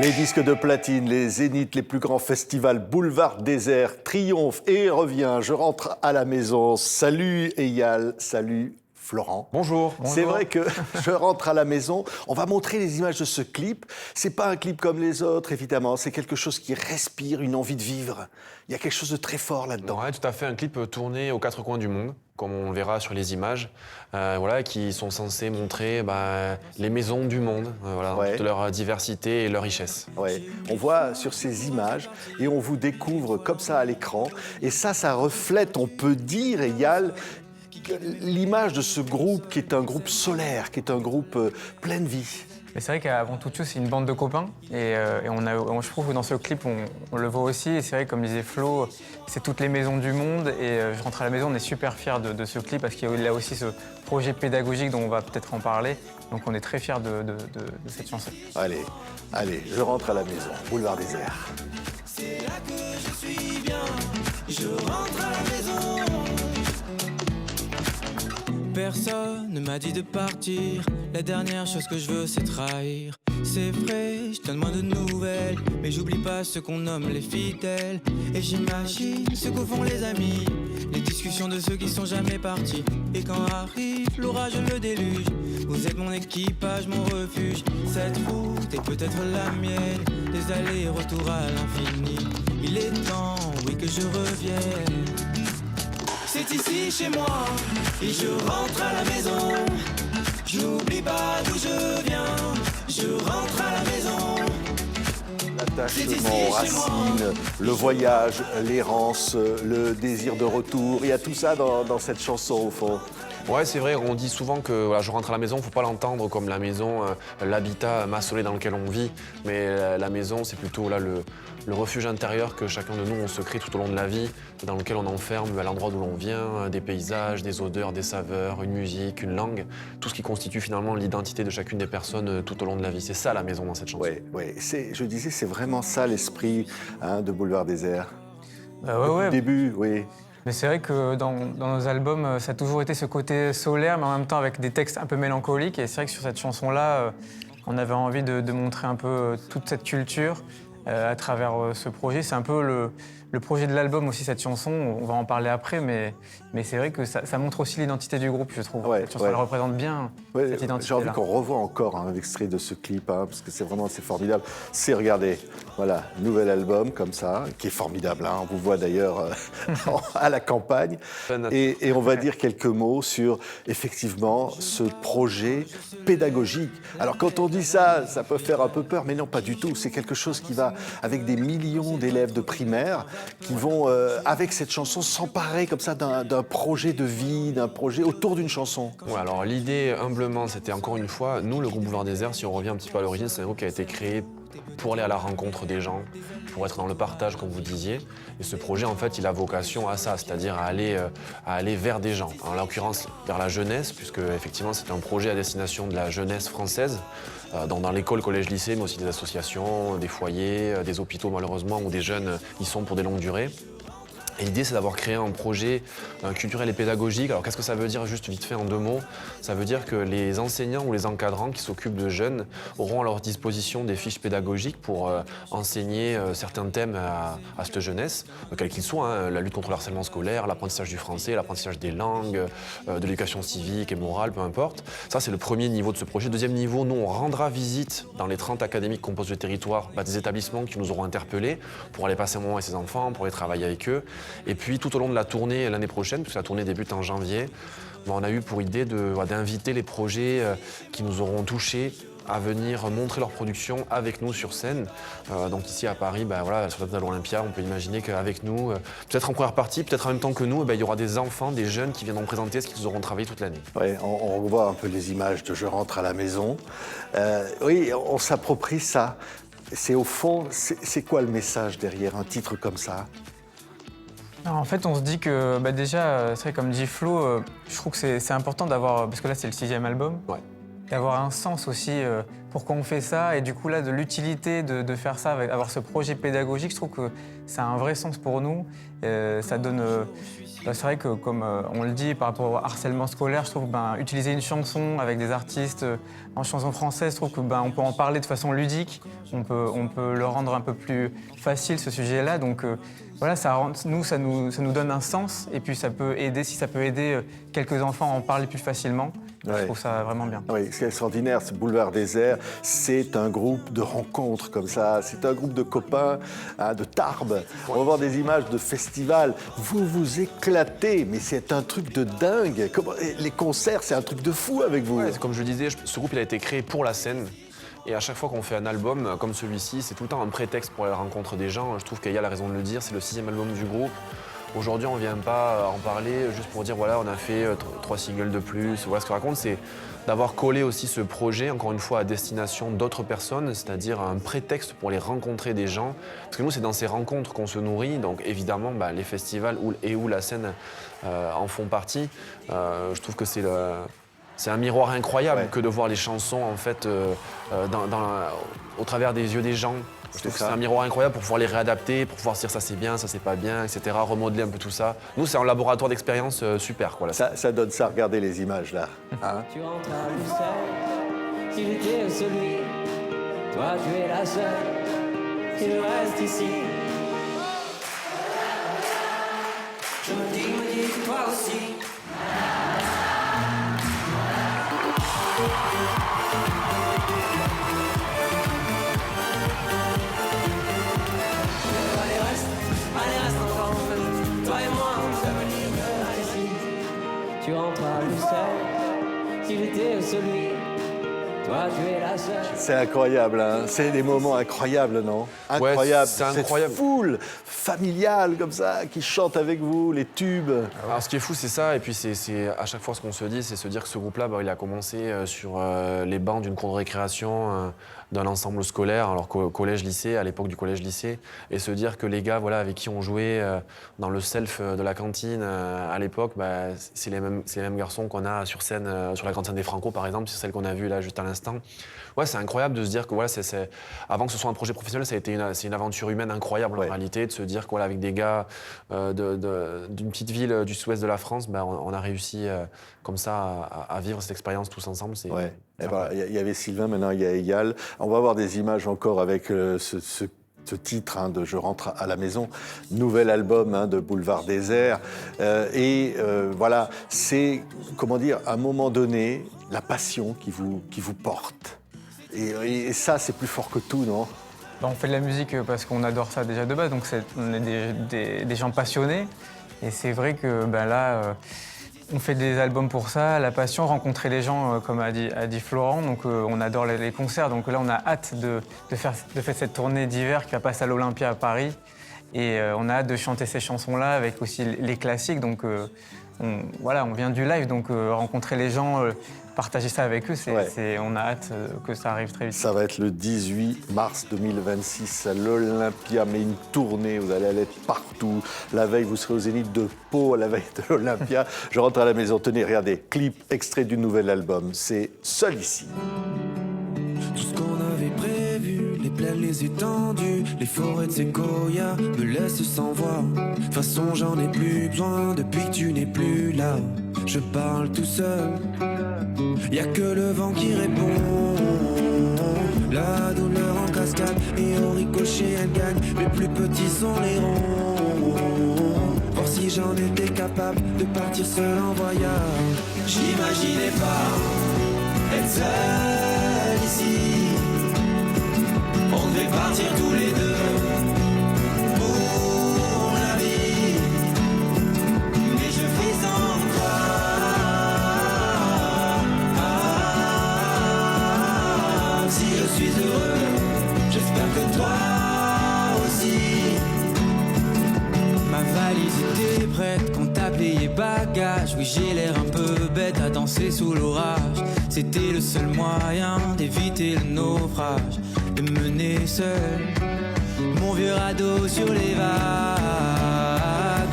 Les disques de platine, les zéniths, les plus grands festivals, Boulevard Désert, triomphe et revient. Je rentre à la maison. Salut Eyal, salut Florent. Bonjour. C'est vrai que je rentre à la maison. On va montrer les images de ce clip. C'est pas un clip comme les autres, évidemment. C'est quelque chose qui respire une envie de vivre. Il y a quelque chose de très fort là-dedans. Ouais, tout à fait. Un clip tourné aux quatre coins du monde, comme on le verra sur les images, voilà, qui sont censés montrer les maisons du monde, voilà, Ouais. toute leur diversité et leur richesse. Ouais. On voit sur ces images et on vous découvre comme ça à l'écran. Et ça reflète, on peut dire, Eyal, l'image de ce groupe qui est un groupe solaire, qui est un groupe plein de vie. Mais c'est vrai qu'avant toute chose, c'est une bande de copains. Et je trouve que dans ce clip, on le voit aussi. Et c'est vrai, comme disait Flo, c'est toutes les maisons du monde. Et je rentre à la maison, on est super fiers de ce clip parce qu'il y a aussi ce projet pédagogique dont on va peut-être en parler. Donc on est très fiers de cette chanson. Allez, je rentre à la maison. Boulevard Désert. C'est là que je suis bien, je rentre à la maison. Personne ne m'a dit de partir, la dernière chose que je veux c'est trahir. C'est vrai, je donne moins de nouvelles, mais j'oublie pas ce qu'on nomme les fidèles. Et j'imagine ce que font les amis, les discussions de ceux qui sont jamais partis. Et quand arrive l'orage, le déluge, vous êtes mon équipage, mon refuge. Cette route est peut-être la mienne, des allers-retours à l'infini. Il est temps, oui, que je revienne. C'est ici chez moi, et je rentre à la maison. J'oublie pas d'où je viens, je rentre à la maison. L'attachement aux racines, le voyage, l'errance, le désir de retour. Il y a tout ça dans cette chanson, au fond. Ouais, c'est vrai, on dit souvent que voilà, je rentre à la maison, il ne faut pas l'entendre comme la maison, l'habitat maçonné dans lequel on vit, mais la maison, c'est plutôt là, le refuge intérieur que chacun de nous, on se crée tout au long de la vie, dans lequel on enferme à l'endroit d'où l'on vient, des paysages, des odeurs, des saveurs, une musique, une langue, tout ce qui constitue finalement l'identité de chacune des personnes tout au long de la vie. C'est ça la maison dans cette chanson. Oui. Je disais, c'est vraiment ça l'esprit de Boulevard Désert. Ouais. Au début, oui. Mais c'est vrai que dans nos albums, ça a toujours été ce côté solaire, mais en même temps avec des textes un peu mélancoliques. Et c'est vrai que sur cette chanson-là, on avait envie de montrer un peu toute cette culture à travers ce projet. C'est un peu le projet de l'album aussi, cette chanson. On va en parler après, mais c'est vrai que ça montre aussi l'identité du groupe, je trouve. Cette chanson, elle représente bien cette identité-là. J'ai envie qu'on revoie encore un extrait de ce clip, parce que c'est formidable. C'est, regardez, voilà, nouvel album comme ça, qui est formidable. On vous voit d'ailleurs à la campagne. Et on va dire quelques mots sur, effectivement, ce projet pédagogique. Alors quand on dit ça, ça peut faire un peu peur, mais non, pas du tout. C'est quelque chose qui va avec des millions d'élèves de primaire qui vont, avec cette chanson, s'emparer comme ça d'un projet de vie, d'un projet autour d'une chanson. Ouais, alors l'idée, humblement, c'était encore une fois, nous, le groupe Boulevard Désert, si on revient un petit peu à l'origine, c'est un groupe qui a été créé pour aller à la rencontre des gens, pour être dans le partage, comme vous disiez. Et ce projet, en fait, il a vocation à ça, c'est-à-dire à aller vers des gens. En l'occurrence, vers la jeunesse, puisque effectivement, c'est un projet à destination de la jeunesse française, dans l'école, collège, lycée, mais aussi des associations, des foyers, des hôpitaux, malheureusement, où des jeunes y sont pour des longues durées. Et l'idée, c'est d'avoir créé un projet culturel et pédagogique. Alors, qu'est-ce que ça veut dire, juste vite fait en deux mots? Ça veut dire que les enseignants ou les encadrants qui s'occupent de jeunes auront à leur disposition des fiches pédagogiques pour enseigner certains thèmes à cette jeunesse, quels qu'ils soient, la lutte contre le harcèlement scolaire, l'apprentissage du français, l'apprentissage des langues, de l'éducation civique et morale, peu importe. Ça, c'est le premier niveau de ce projet. Deuxième niveau, nous, on rendra visite dans les 30 académies qui composent le territoire, des établissements qui nous auront interpellés pour aller passer un moment avec ces enfants, pour aller travailler avec eux. Et puis tout au long de la tournée l'année prochaine, puisque la tournée débute en janvier, on a eu pour idée d'inviter les projets qui nous auront touchés à venir montrer leur production avec nous sur scène. Donc ici à Paris, sur la table de l'Olympia, on peut imaginer qu'avec nous, peut-être en première partie, peut-être en même temps que nous, il y aura des enfants, des jeunes qui viendront présenter ce qu'ils auront travaillé toute l'année. Ouais, on revoit un peu les images de « Je rentre à la maison ». Oui, on s'approprie ça. C'est au fond, c'est quoi le message derrière un titre comme ça ? Alors, en fait, on se dit que déjà, c'est vrai, comme dit Flo, je trouve que c'est important d'avoir, parce que là, c'est le 6e album. Ouais. d'avoir un sens aussi pourquoi on fait ça. Et du coup, là, de l'utilité de faire ça, avoir ce projet pédagogique, je trouve que ça a un vrai sens pour nous. Ça donne... c'est vrai que, comme on le dit, par rapport au harcèlement scolaire, je trouve que utiliser une chanson avec des artistes en chanson française, je trouve que on peut en parler de façon ludique, on peut le rendre un peu plus facile, ce sujet-là. Donc voilà, ça nous donne un sens, et puis ça peut aider, si ça peut aider quelques enfants à en parler plus facilement. Ouais. Je trouve ça vraiment bien. Oui, ce qui est extraordinaire, ce Boulevard Désert, c'est un groupe de rencontres comme ça. C'est un groupe de copains, de Tarbes. On va voir des images de festivals. Vous vous éclatez, mais c'est un truc de dingue. Les concerts, c'est un truc de fou avec vous. Ouais, comme je disais, ce groupe il a été créé pour la scène. Et à chaque fois qu'on fait un album comme celui-ci, c'est tout le temps un prétexte pour la rencontre des gens. Je trouve qu'Aya a la raison de le dire, c'est le 6e album du groupe. Aujourd'hui, on ne vient pas en parler juste pour dire voilà, on a fait 3 singles de plus. Voilà, ce que je raconte, c'est d'avoir collé aussi ce projet, encore une fois, à destination d'autres personnes, c'est-à-dire un prétexte pour les rencontrer des gens. Parce que nous, c'est dans ces rencontres qu'on se nourrit. Donc évidemment, les festivals où la scène en font partie. Je trouve que c'est un miroir incroyable que de voir les chansons en fait, au travers des yeux des gens. Je trouve que c'est un miroir incroyable pour pouvoir les réadapter, pour pouvoir se dire ça c'est bien, ça c'est pas bien, etc. Remodeler un peu tout ça. Nous, c'est un laboratoire d'expérience super. Quoi, ça donne ça, regardez les images là. Hein? Tu rentres à Bruxelles, si j'étais celui, toi tu es la seule, il reste ici. Je me dis toi aussi. Tu rentres à Bruxelles, si j'étais celui, toi tu es la seule. C'est incroyable, hein. C'est des moments incroyables, non? Incroyable, ouais, c'est incroyable. Cette foule familiale comme ça, qui chante avec vous, les tubes. Alors ce qui est fou, c'est ça, et puis c'est à chaque fois ce qu'on se dit, c'est se dire que ce groupe-là, il a commencé sur les bancs d'une cour de récréation, d'un ensemble scolaire, alors qu'au collège-lycée, à l'époque du collège-lycée, et se dire que les gars avec qui on jouait dans le self de la cantine à l'époque, c'est les mêmes garçons qu'on a sur scène, sur la grande scène des Franco par exemple, c'est celle qu'on a vue là juste à l'instant. Ouais, c'est incroyable de se dire que avant que ce soit un projet professionnel, c'est une aventure humaine incroyable en réalité, de se dire qu'avec des gars d'une petite ville du sud-ouest de la France, on a réussi comme ça à vivre cette expérience tous ensemble. Il y avait Sylvain, maintenant il y a Eyal. On va voir des images encore avec ce titre de Je rentre à la maison, nouvel album de Boulevard Désert. Voilà, c'est, comment dire, à un moment donné, la passion qui vous porte. Et ça, c'est plus fort que tout, non? On fait de la musique parce qu'on adore ça déjà de base, donc on est des gens passionnés. Et c'est vrai que là, on fait des albums pour ça, la passion, rencontrer les gens, comme a dit Florent. Donc on adore les concerts. Donc là, on a hâte de faire cette tournée d'hiver qui va passer à l'Olympia à Paris. Et on a hâte de chanter ces chansons-là avec aussi les classiques. Donc on vient du live, donc rencontrer les gens, partager ça avec eux, on a hâte que ça arrive très vite. Ça va être le 18 mars 2026 à l'Olympia, mais une tournée, vous allez aller partout. La veille, vous serez au Zénith de Pau, à la veille de l'Olympia. Je rentre à la maison, tenez, regardez, clip extrait du nouvel album, c'est Seul ici. Tout ce qu'on avait prévu, les plaines, les étendues, les forêts de séquoia me laissent sans voix. De toute façon, j'en ai plus besoin depuis que tu n'es plus là. Je parle tout seul, y'a que le vent qui répond. La douleur en cascade et au ricochet elle gagne. Les plus petits sont les ronds. Voir si j'en étais capable de partir seul en voyage. J'imaginais pas être seul ici. On devait partir tous les deux pour la vie. Mais je vis sans toi. Si je suis heureux, j'espère que toi aussi. Ma valise était prête quand t'as payé bagage. Oui, j'ai l'air un peu bête à danser sous l'orage. C'était le seul moyen d'éviter le naufrage, de mener seul mon vieux radeau sur les vagues.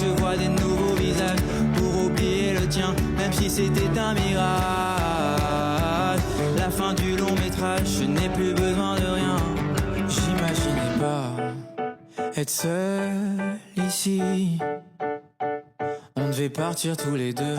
Je vois des nouveaux visages pour oublier le tien, même si c'était un mirage. La n'ai plus besoin de rien. J'imaginais pas être seul ici. On devait partir tous les deux.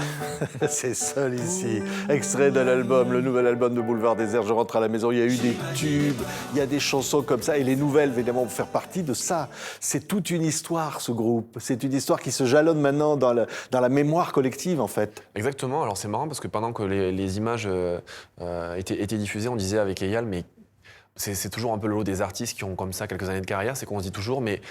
C'est seul ici. Extrait de l'album, le nouvel album de Boulevard Désert. Je rentre à la maison, il y a eu des tubes, il y a des chansons comme ça. Et les nouvelles, évidemment, vont faire partie de ça. C'est toute une histoire, ce groupe. C'est une histoire qui se jalonne maintenant dans la mémoire collective, en fait. Exactement, alors c'est marrant parce que pendant que les images étaient diffusées, on disait avec Eyal, mais c'est toujours un peu le lot des artistes qui ont comme ça quelques années de carrière, c'est qu'on se dit toujours, mais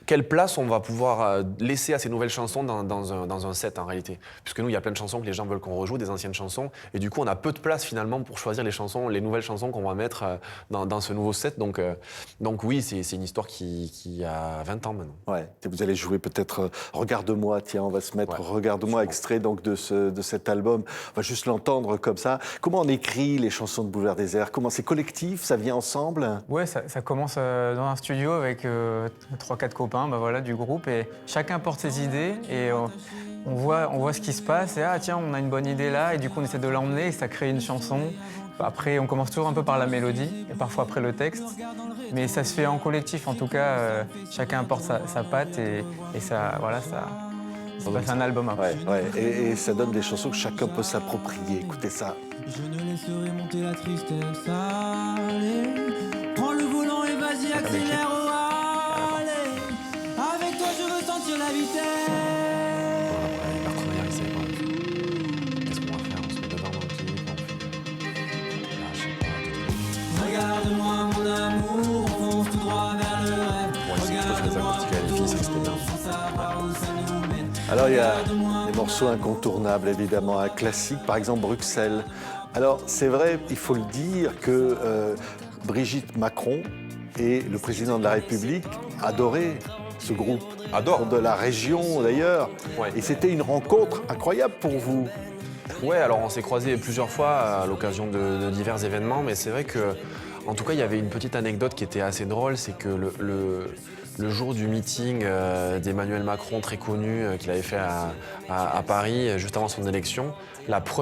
quelle place on va pouvoir laisser à ces nouvelles chansons dans un set en réalité? Puisque nous, il y a plein de chansons que les gens veulent qu'on rejoue, des anciennes chansons, et du coup, on a peu de place finalement pour choisir les nouvelles chansons qu'on va mettre dans ce nouveau set. Donc oui, c'est une histoire qui a 20 ans maintenant. Ouais. Et vous allez jouer peut-être Regarde-moi, tiens, on va se mettre Regarde-moi, extrait donc de cet album. On va juste l'entendre comme ça. Comment on écrit les chansons de Boulevard Désert? Comment c'est collectif? Ça vient ensemble? Ouais, ça commence dans un studio avec 3-4 copains voilà, du groupe et chacun porte ses idées et on voit ce qui se passe et tiens, on a une bonne idée là et du coup on essaie de l'emmener et ça crée une chanson. Après, on commence toujours un peu par la mélodie et parfois après le texte, mais ça se fait en collectif en tout cas, chacun apporte sa patte et ça fait un album après. Ouais. Et ça donne des chansons que chacun peut s'approprier. Écoutez ça. Je ne laisserai monter la tristesse. Allez, prends le volant et vas-y, accélère. Avec toi, je veux sentir la vitesse. Après, la première, il savait pas. Qu'est-ce qu'on va faire? On se met devant dans le clip, je sais pas. Regarde-moi, mon amour, on fonce tout droit vers le rêve. Regarde-moi, sans savoir où ça nous mène. Alors, il y a des morceaux incontournables, évidemment, un classique, par exemple Bruxelles. Alors, c'est vrai, il faut le dire, que Brigitte Macron et le président de la République adoraient ce groupe. Adore. De la région, d'ailleurs. Ouais. Et c'était une rencontre incroyable pour vous. Ouais, alors on s'est croisés plusieurs fois à l'occasion de divers événements, mais c'est vrai que, en tout cas, il y avait une petite anecdote qui était assez drôle, c'est que le jour du meeting d'Emmanuel Macron, très connu, qu'il avait fait à Paris, juste avant son élection, la